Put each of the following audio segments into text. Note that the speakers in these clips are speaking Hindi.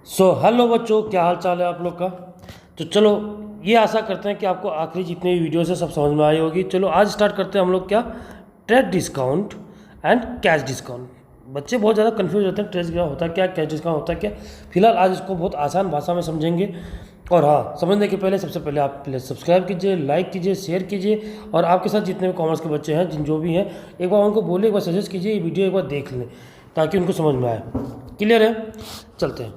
हेलो बच्चों, क्या हाल चाल है आप लोग का। तो चलो, ये आशा करते हैं कि आपको आखिरी जितने भी वीडियोस है सब समझ में आई होगी। चलो आज स्टार्ट करते हैं हम लोग क्या, trade discount and cash discount. बच्चे बहुत ज़्यादा कंफ्यूज होते हैं, ट्रेड डिस्काउंट होता क्या, कैश डिस्काउंट होता क्या। फिलहाल आज इसको बहुत आसान भाषा में समझेंगे। और हाँ, समझने के पहले सबसे पहले आप प्लीज़ सब्सक्राइब कीजिए, लाइक कीजिए, शेयर कीजिए। और आपके साथ जितने भी कॉमर्स के बच्चे हैं, जिन जो भी हैं, एक बार उनको बोलिए, एक बार सजेस्ट कीजिए, ये वीडियो एक बार देख लें ताकि उनको समझ में आए। क्लियर है? चलते हैं।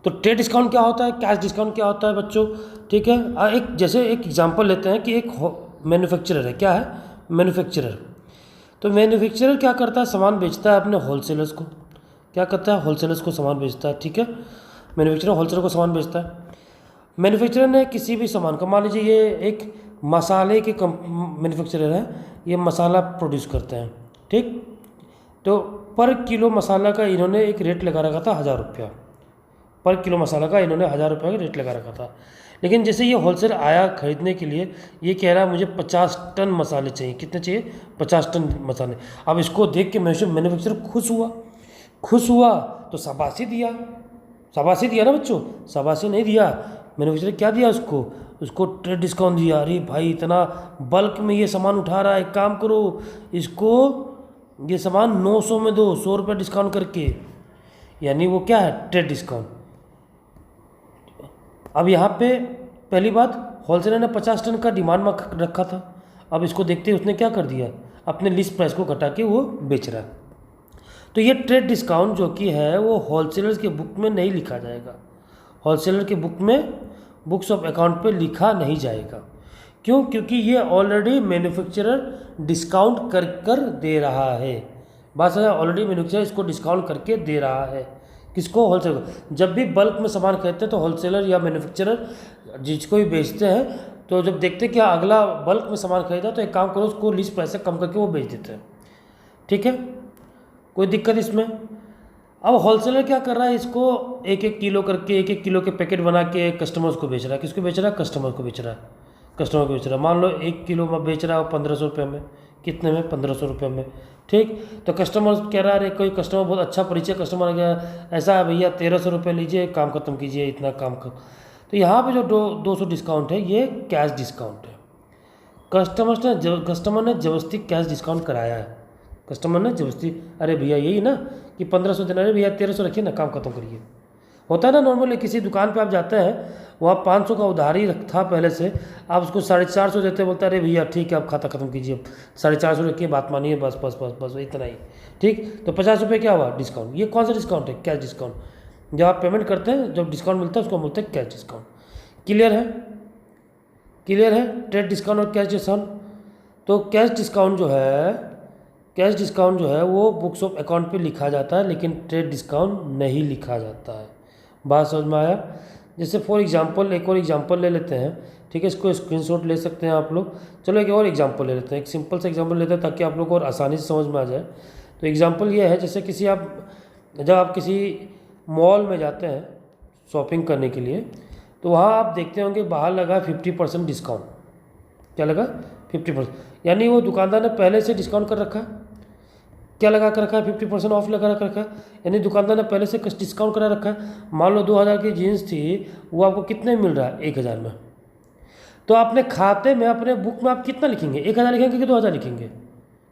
तो ट्रेड डिस्काउंट क्या होता है, कैश डिस्काउंट क्या होता है बच्चों। ठीक है, एक जैसे एक एग्जांपल लेते हैं कि एक मैन्युफैक्चरर है। क्या है? मैन्युफैक्चरर। तो मैन्युफैक्चरर क्या करता है, सामान बेचता है अपने होलसेलर्स को। क्या करता है? होलसेलर्स को सामान बेचता है। ठीक है, मैन्युफैक्चरर होलसेलर को सामान बेचता है। मैन्युफैक्चरर ने किसी भी सामान का, मान लीजिए ये एक मसाले के मैन्युफैक्चरर है, ये मसाला प्रोड्यूस करते हैं। ठीक, तो पर किलो मसाला का इन्होंने एक रेट लगा रखा था 1000 रुपया। पर किलो मसाला का इन्होंने 1000 रुपये का रेट लगा रखा था। लेकिन जैसे ये होलसेल आया खरीदने के लिए, ये कह रहा है मुझे 50 टन मसाले चाहिए। कितने चाहिए? 50 टन मसाले। अब इसको देख के मैन्युफैक्चरर खुश हुआ तो शाबाशी दिया। शाबाशी दिया ना बच्चों, शाबाशी नहीं दिया। मैन्युफैक्चरर क्या दिया उसको ट्रेड डिस्काउंट दिया। अरे भाई, इतना बल्क में ये सामान उठा रहा है, एक काम करो, इसको ये सामान 900 में दो, 100 रुपये डिस्काउंट करके। यानी वो क्या है? Trade discount. अब यहाँ पे पहली बात, होलसेलर ने 50 टन का डिमांड में रखा था। अब इसको देखते ही उसने क्या कर दिया, अपने लिस्ट प्राइस को घटा के वो बेच रहा है। तो ये ट्रेड डिस्काउंट जो कि है वो होलसेलर्स के बुक में नहीं लिखा जाएगा। होलसेलर के बुक में, बुक्स ऑफ अकाउंट पे लिखा नहीं जाएगा। क्यों? क्योंकि ये ऑलरेडी मैन्युफैक्चरर डिस्काउंट कर कर दे रहा है। बात समझ, ऑलरेडी मैन्युफैक्चरर इसको डिस्काउंट करके दे रहा है। किसको? होलसेलर को। जब भी बल्क में सामान खरीदते हैं तो होलसेलर या मैन्युफैक्चरर जिसको भी बेचते हैं, तो जब देखते हैं कि अगला बल्क में सामान खरीदा तो एक काम करो, उसको लिस्ट प्राइस से कम करके वो बेच देते हैं। ठीक है, कोई दिक्कत इसमें? अब होलसेलर क्या कर रहा है, इसको एक एक किलो करके, एक एक किलो के पैकेट बना के कस्टमर्स को बेच रहा है। किसको बेच रहा है? कस्टमर को बेच रहा है। कस्टमर को बेच रहा है। मान लो 1 किलो में बेच रहा है 1500 रुपये में। कितने में? 1500 रुपये में। ठीक, तो कस्टमर कह रहा है, कोई कस्टमर बहुत अच्छा परिचय कस्टमर आ गया, ऐसा है भैया 1300 रुपये लीजिए, काम खत्म कीजिए, इतना काम कर। तो यहाँ पे जो 200 डिस्काउंट है, ये कैश डिस्काउंट है। कस्टमर ने जबरदस्ती कैश डिस्काउंट कराया है। कस्टमर ने जबरदस्ती, अरे भैया यही ना कि 1500 देना, अरे भैया 1300 रखिए ना, काम खत्म करिए। होता है ना नॉर्मली, किसी दुकान पे आप जाते हैं, वहाँ 500 का उधारी था पहले से, आप उसको 450 देते, बोलते अरे भैया ठीक है, आप खाता खत्म कीजिए, 450 रखिए, बात मानिए, बस बस बस बस इतना ही। ठीक, तो 50 रुपये क्या हुआ? डिस्काउंट। ये कौन सा डिस्काउंट है? Cash discount. जब आप पेमेंट करते हैं, जब डिस्काउंट मिलता है, उसको बोलते हैं कैश डिस्काउंट। क्लियर है? क्लियर है ट्रेड डिस्काउंट और कैश डिस्काउंट। तो कैश डिस्काउंट जो है वो बुक्स ऑफ अकाउंट पे लिखा जाता है, लेकिन ट्रेड डिस्काउंट नहीं लिखा जाता है। बात समझ में आया? जैसे फॉर एग्जांपल, एक और एग्जांपल ले लेते हैं। ठीक है, इसको स्क्रीनशॉट ले सकते हैं आप लोग। चलो एक और एग्जांपल ले लेते हैं, एक सिंपल सा एग्जांपल लेते हैं ताकि आप लोग को और आसानी से समझ में आ जाए। तो एग्जांपल ये है, जैसे जब आप किसी मॉल में जाते हैं शॉपिंग करने के लिए, तो वहाँ आप देखते होंगे बाहर लगा 50% डिस्काउंट। क्या लगा? 50%। यानी वो दुकानदार ने पहले से डिस्काउंट कर रखा है। क्या लगा कर रखा है? 50% ऑफ लगा कर रखा है। यानी दुकानदार ने पहले से डिस्काउंट करा रखा है। मान लो 2000 की जीन्स थी, वो आपको कितने मिल रहा है? 1000 में। तो आपने खाते में, अपने बुक में आप कितना लिखेंगे? 1000 लिखेंगे कि 2000 लिखेंगे?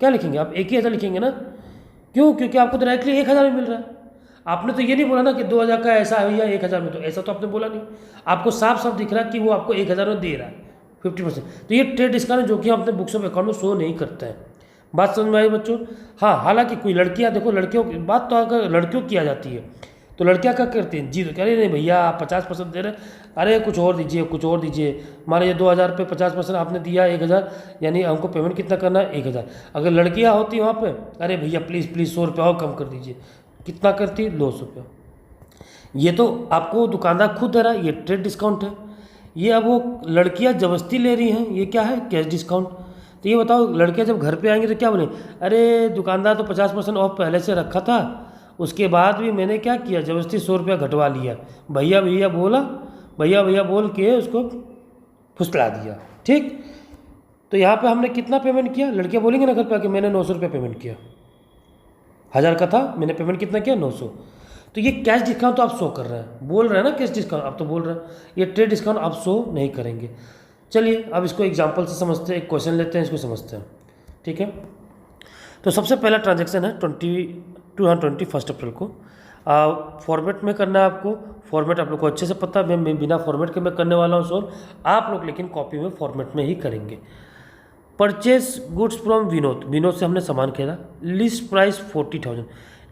क्या लिखेंगे आप? 1000 लिखेंगे ना। क्यों? क्योंकि आपको डायरेक्टली 1000 में मिल रहा है। आपने तो ये नहीं बोला ना कि 2000 का ऐसा है या 1000 में, तो ऐसा तो आपने बोला नहीं। आपको साफ साफ दिख रहा है कि वो आपको 1000 में दे रहा है 50%। तो ये ट्रेड डिस्काउंट जो कि हम अपने बुक्स ऑफ अकाउंट में शो नहीं करते हैं। बात समझ में आई बच्चों? हाँ, हालांकि कोई लड़कियां, देखो लड़कियों की बात तो अगर लड़कियों की आ जाती है, तो लड़कियां क्या करती हैं? जी, तो कह रही नहीं भैया आप 50% दे रहे, अरे कुछ और दीजिए, कुछ और दीजिए। मान लीजिए 2000 पे 50% आपने दिया 1000, यानी हमको पेमेंट कितना करना है? 1000। अगर लड़कियां होती वहाँ पे, अरे भैया प्लीज़ प्लीज़ 100 रुपये और कम कर दीजिए। कितना करती? 200 रुपये। ये तो आपको दुकानदार खुद दे रहा है, ये ट्रेड डिस्काउंट है। ये अब वो लड़कियां जबरदस्ती ले रही हैं, ये क्या है? Cash discount. तो ये बताओ, लड़कियां जब घर पे आएंगी तो क्या बोले? अरे दुकानदार तो 50% ऑफ पहले से रखा था, उसके बाद भी मैंने क्या किया, जबरदस्ती 100 रुपया घटवा लिया। भैया भैया बोला, भैया भैया बोल के उसको फुसला दिया। ठीक, तो यहाँ पे हमने कितना पेमेंट किया? लड़कियाँ बोलेंगे ना घर पे आके, मैंने 900 रुपया पेमेंट किया। 1000 का था, मैंने पेमेंट कितना किया? 900। तो ये कैश डिस्काउंट तो आप शो कर रहे हैं, बोल रहे हैं ना कैश डिस्काउंट, आप तो बोल रहे हैं, ये ट्रेड डिस्काउंट आप शो नहीं करेंगे। चलिए अब इसको एग्जांपल से समझते हैं, एक क्वेश्चन लेते हैं, इसको समझते हैं, ठीक है। तो सबसे पहला ट्रांजैक्शन है 21 अप्रैल को। फॉर्मेट में करना है आपको, फॉर्मेट आप लोग को अच्छे से पता है, मैं बिना फॉर्मेट के मैं करने वाला हूँ सॉल्व, आप लोग लेकिन कॉपी में फॉर्मेट में ही करेंगे। Purchase goods from Vinod, Vinod से हमने सामान खरीदा, लिस्ट प्राइस 40,000,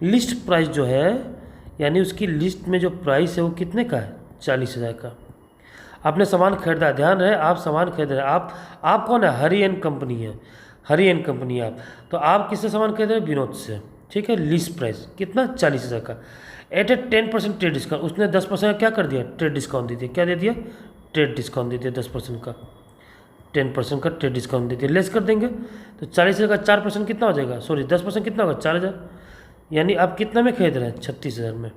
लिस्ट प्राइस जो है यानी उसकी लिस्ट में जो प्राइस है वो कितने का है, 40,000 का। आपने सामान खरीदा, ध्यान रहे आप सामान खरीद रहे हैं, आप कौन है, हरी एंड कंपनी है, हरी एंड कंपनी आप, तो आप किससे सामान खरीद रहे हैं, विनोद से, ठीक है। लिस्ट प्राइस कितना, 40,000 का, एट ए 10% ट्रेड डिस्काउंट, उसने 10% का क्या कर दिया, ट्रेड डिस्काउंट दे दिया, क्या दे दिया, ट्रेड डिस्काउंट दे दिया, 10% का, 10% का ट्रेड डिस्काउंट दे दिया, लेस कर देंगे तो 40,000 का 4% कितना हो जाएगा, सॉरी 10% कितना होगा, 4,000, यानी आप कितने में खरीद रहे हैं, 36,000 में।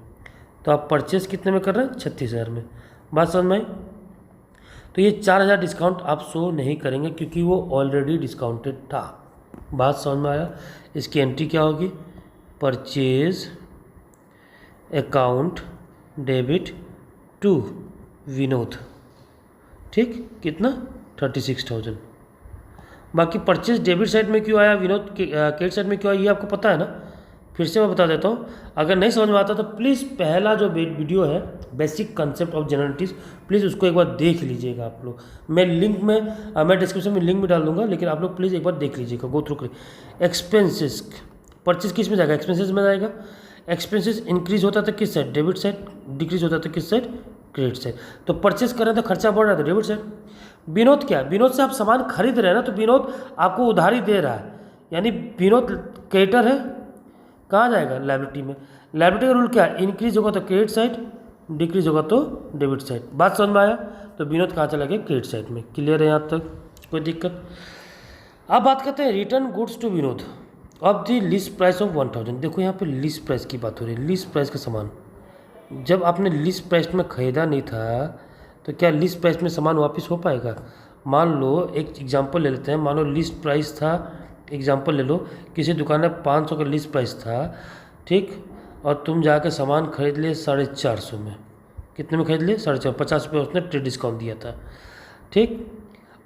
तो आप परचेस कितने में कर रहे हैं, 36,000 में। बात समझ में आई। तो ये 4,000 डिस्काउंट आप शो नहीं करेंगे क्योंकि वो ऑलरेडी डिस्काउंटेड था। बात समझ में आया। इसकी एंट्री क्या होगी, purchase account debit to Vinod, ठीक, कितना 36,000। बाकी परचेज डेबिट साइड में क्यों आया, विनोद क्रेडिट साइड में क्यों आया, ये आपको पता है ना, फिर से मैं बता देता हूँ। अगर नहीं समझ में आता तो प्लीज़ पहला जो वीडियो है बेसिक कंसेप्ट ऑफ जनरलिटीज़, प्लीज़ उसको एक बार देख लीजिएगा आप लोग। मैं लिंक में मैं डिस्क्रिप्शन में लिंक भी डाल दूंगा, लेकिन आप लोग प्लीज़ एक बार देख लीजिएगा, गो थ्रू करिए। एक्सपेंसेस, परचेज किस में जाएगा, एक्सपेंसेस में जाएगा। एक्सपेंसेस इंक्रीज होता था किस साइड, डेबिट साइड, डिक्रीज होता था किस साइड, क्रेडिट साइड। तो परचेज कर रहे हैं तो खर्चा बढ़ रहा था डेबिट साइड। विनोद क्या, विनोद से आप सामान खरीद रहे हैं ना, तो विनोद आपको उधारी दे रहा है, यानी विनोद क्रेडिटर है, कहाँ जाएगा, लायबिलिटी में। लायबिलिटी का रूल क्या है, इंक्रीज होगा तो क्रेडिट साइड, डिक्रीज होगा तो डेबिट साइड। बात समझ में आया। तो विनोद कहाँ चला गया, क्रेडिट साइड में। क्लियर है यहाँ तक, कोई दिक्कत। अब बात करते हैं return goods to Vinod of the list price of 1,000। देखो यहाँ पे लिस्ट प्राइस की बात हो रही है, लिस्ट प्राइस का सामान जब आपने लिस्ट प्राइस में ख़रीदा नहीं था तो क्या लिस्ट प्राइस में सामान वापस हो पाएगा। मान लो एक एग्जांपल ले लेते हैं, मान लो लिस्ट प्राइस था, एग्जांपल ले लो, किसी दुकान में 500 का लिस्ट प्राइस था, ठीक, और तुम जाकर सामान खरीद लिए 450 में। कितने में खरीद लिए, 450, 50 रुपये उसने ट्रेड डिस्काउंट दिया था, ठीक।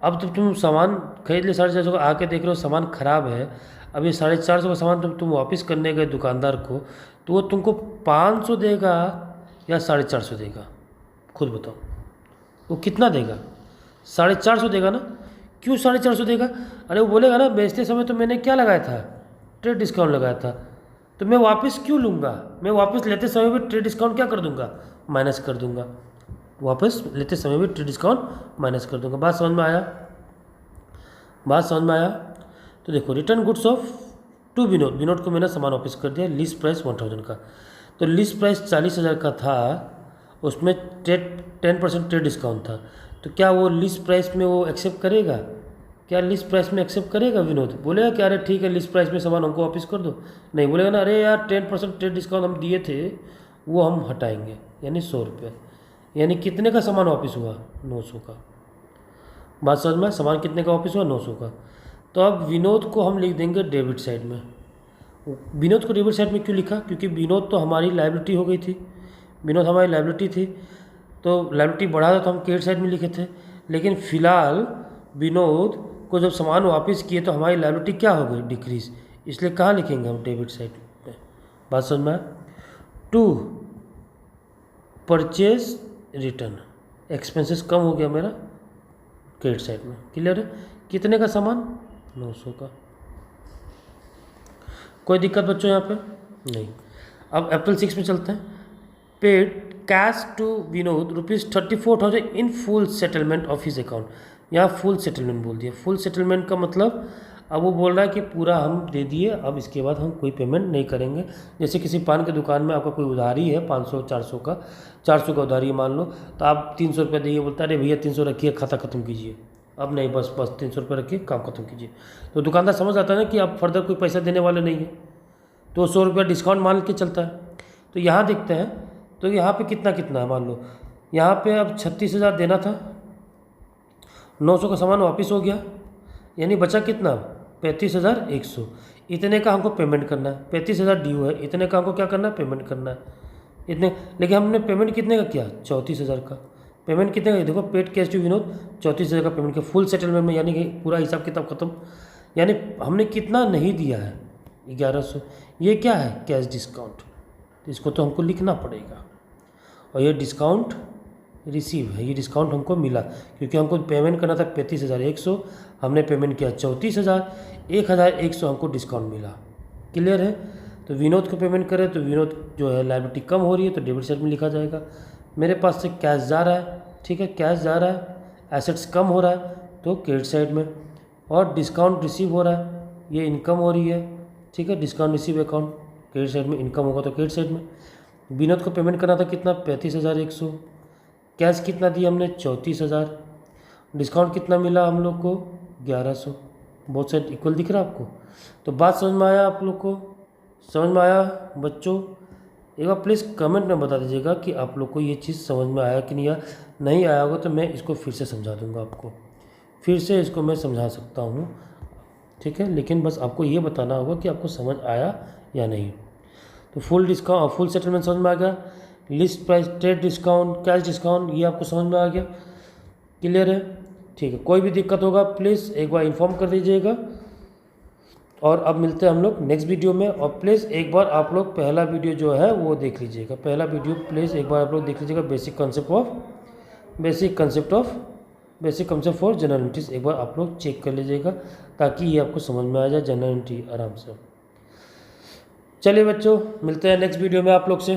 अब जब तुम सामान खरीद लिए 450 का, आके देख रहे हो सामान ख़राब है, अब ये 450 का सामान तुम वापस करने गए दुकानदार को, तो वो तुमको 500 देगा या 450 देगा, खुद बताओ। वो कितना देगा, 450 देगा ना। क्यों 450 देगा, अरे वो बोलेगा ना बेचते समय तो मैंने क्या लगाया था, ट्रेड डिस्काउंट लगाया था, तो मैं वापस क्यों लूँगा, मैं वापस लेते समय भी ट्रेड डिस्काउंट क्या कर दूँगा, माइनस कर दूँगा, वापस लेते समय भी ट्रेड डिस्काउंट माइनस कर दूँगा। बात समझ में आया, बात समझ में आया। तो देखो return goods of to Vinod, Vinod को मैंने सामान वापस कर दिया, लिस्ट प्राइस 1,000 का, तो लिस्ट प्राइस 40,000 का था, उसमें 10% ट्रेड डिस्काउंट था, तो क्या वो लिस्ट प्राइस में वो एक्सेप्ट करेगा, क्या लिस्ट प्राइस में एक्सेप्ट करेगा विनोद, बोलेगा कि अरे ठीक है लिस्ट प्राइस में सामान हमको वापस कर दो, नहीं बोलेगा ना, अरे यार 10% ट्रेड डिस्काउंट हम दिए थे वो हम हटाएंगे, यानी 100 रुपये, यानी कितने का सामान वापस हुआ, 900 का। बात समझ में, सामान कितने का वापस हुआ, 900 का। तो अब विनोद को हम लिख देंगे डेबिट साइड में। विनोद को डेबिट साइड में क्यों लिखा, क्योंकि विनोद तो हमारी लायबिलिटी हो गई थी, विनोद हमारी लायबिलिटी थी, तो लायबिलिटी बढ़ा था तो हम क्रेडिट साइड में लिखे थे, लेकिन फिलहाल विनोद को जब सामान वापस किए तो हमारी लायबिलिटी क्या हो गई, डिक्रीज, इसलिए कहाँ लिखेंगे हम, डेबिट साइड पे। बात समझ में। टू परचेज रिटर्न, एक्सपेंसेस कम हो गया मेरा क्रेडिट साइड में। क्लियर है, कितने का सामान, 900 का। कोई दिक्कत बच्चों यहाँ पे नहीं। अब अप्रैल 6 में चलते हैं। Paid cash to Vinod ₹34,000 in full settlement of his account. यहाँ फुल सेटलमेंट बोल दिया, फुल सेटलमेंट का मतलब अब वो बोल रहा है कि पूरा हम दे दिए, अब इसके बाद हम कोई पेमेंट नहीं करेंगे। जैसे किसी पान की दुकान में आपका कोई उधारी है 500 400 का, 400 का उधारी मान लो, तो आप 300 रुपये दिए, बोलता है अरे भैया 300 रखिए, खाता ख़त्म कीजिए, अब नहीं, बस 300 रुपये रखिए, काम खत्म कीजिए। तो दुकानदार समझ आता है ना कि आप फर्दर कोई पैसा देने वाले नहीं है, तो 100 रुपया डिस्काउंट मान के चलता है। तो यहाँ देखते हैं, तो यहाँ पे कितना कितना है, मान लो यहाँ पे अब 36,000 देना था, 900 का सामान वापस हो गया, यानी बचा कितना, 35,100। इतने का हमको पेमेंट करना है, 35,000 ड्यू है, इतने का हमको क्या करना है, पेमेंट करना है। इतने, लेकिन हमने पेमेंट कितने का किया, 34,000 का। पेमेंट कितने का, देखो पेड कैश टू विनोद 34,000 का पेमेंट किया फुल सेटलमेंट में, यानी कि पूरा हिसाब किताब खत्म। यानी हमने कितना नहीं दिया है, 1100। ये क्या है, कैश डिस्काउंट, तो इसको तो हमको लिखना पड़ेगा। और ये डिस्काउंट रिसीव है, ये डिस्काउंट हमको मिला क्योंकि हमको पेमेंट करना था 35,100, हमने पेमेंट किया 34,000, 1,100 हमको डिस्काउंट मिला। क्लियर है। तो विनोद को पेमेंट करें तो विनोद जो है लायबिलिटी कम हो रही है तो डेबिट साइड में लिखा जाएगा। मेरे पास से कैश जा रहा है, ठीक है, कैश जा रहा है, एसेट्स कम हो रहा है तो क्रेडिट साइड में, और डिस्काउंट रिसीव हो रहा है, ये इनकम हो रही है, ठीक है, discount receive account credit side में, इनकम होगा तो क्रेडिट साइड में। विनोद को पेमेंट करना था कितना, 35,100, कैश कितना दिया हमने, 34,000, डिस्काउंट कितना मिला हम लोग को, 1100। बहुत साइड इक्वल दिख रहा है आपको। तो बात समझ में आया आप लोग को, समझ में आया बच्चों? एक बार प्लीज़ कमेंट में बता दीजिएगा कि आप लोग को ये चीज़ समझ में आया कि नहीं आया होगा तो मैं इसको फिर से समझा दूंगा आपको, फिर से इसको मैं समझा सकता हूँ, ठीक है। लेकिन बस आपको ये बताना होगा कि आपको समझ आया या नहीं। तो फुल डिस्काउंट, फुल सेटलमेंट समझ में आ गया, list price, trade discount, cash discount, ये आपको समझ में आ गया। क्लियर है, ठीक है। कोई भी दिक्कत होगा प्लीज़ एक बार इन्फॉर्म कर दीजिएगा। और अब मिलते हैं हम लोग नेक्स्ट वीडियो में। और प्लीज़ एक बार आप लोग पहला वीडियो जो है वो देख लीजिएगा, पहला वीडियो प्लीज़ एक बार आप लोग देख लीजिएगा, basic concept for general entries, एक बार आप लोग चेक कर लीजिएगा ताकि ये आपको समझ में आ जाए जनरल एंट्री आराम से। चलिए बच्चों, मिलते हैं नेक्स्ट वीडियो में आप लोग से।